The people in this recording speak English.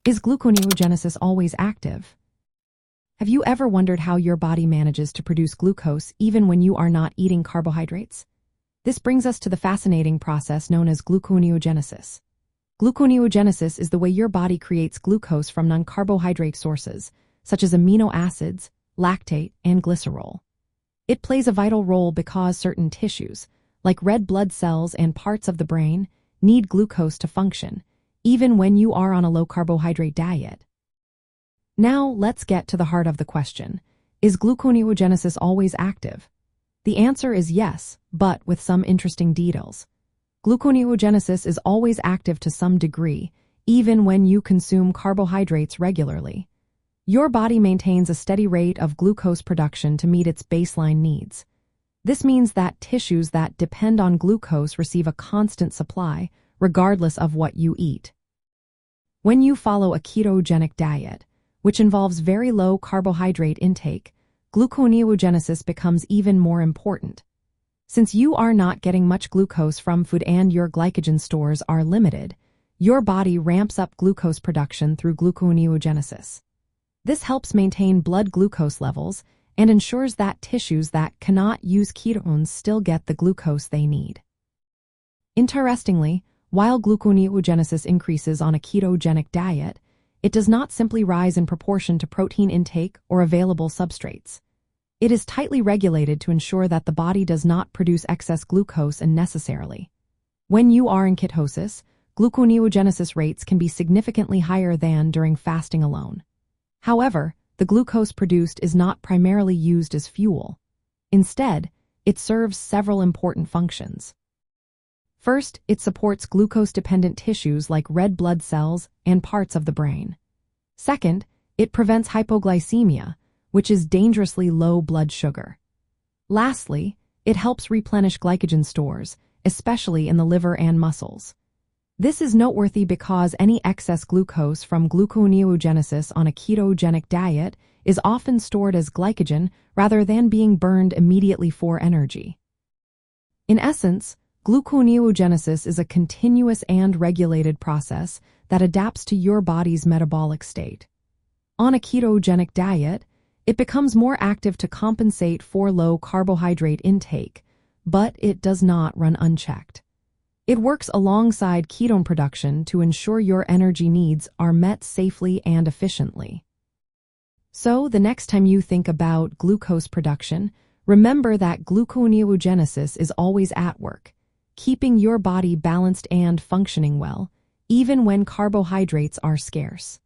Is gluconeogenesis always active? Have you ever wondered how your body manages to produce glucose even when you are not eating carbohydrates? This brings us to the fascinating process known as gluconeogenesis. Gluconeogenesis is the way your body creates glucose from non-carbohydrate sources, such as amino acids, lactate, and glycerol. It plays a vital role because certain tissues, like red blood cells and parts of the brain, need glucose to function, even when you are on a low-carbohydrate diet. Now, let's get to the heart of the question. Is gluconeogenesis always active? The answer is yes, but with some interesting details. Gluconeogenesis is always active to some degree, even when you consume carbohydrates regularly. Your body maintains a steady rate of glucose production to meet its baseline needs. This means that tissues that depend on glucose receive a constant supply, regardless of what you eat. When you follow a ketogenic diet, which involves very low carbohydrate intake, gluconeogenesis becomes even more important. Since you are not getting much glucose from food and your glycogen stores are limited, your body ramps up glucose production through gluconeogenesis. This helps maintain blood glucose levels and ensures that tissues that cannot use ketones still get the glucose they need. Interestingly, while gluconeogenesis increases on a ketogenic diet, it does not simply rise in proportion to protein intake or available substrates. It is tightly regulated to ensure that the body does not produce excess glucose unnecessarily. When you are in ketosis, gluconeogenesis rates can be significantly higher than during fasting alone. However, the glucose produced is not primarily used as fuel. Instead, it serves several important functions. First, it supports glucose-dependent tissues like red blood cells and parts of the brain. Second, it prevents hypoglycemia, which is dangerously low blood sugar. Lastly, it helps replenish glycogen stores, especially in the liver and muscles. This is noteworthy because any excess glucose from gluconeogenesis on a ketogenic diet is often stored as glycogen rather than being burned immediately for energy. In essence, gluconeogenesis is a continuous and regulated process that adapts to your body's metabolic state. On a ketogenic diet, it becomes more active to compensate for low carbohydrate intake, but it does not run unchecked. It works alongside ketone production to ensure your energy needs are met safely and efficiently. So, the next time you think about glucose production, remember that gluconeogenesis is always at work, keeping your body balanced and functioning well, even when carbohydrates are scarce.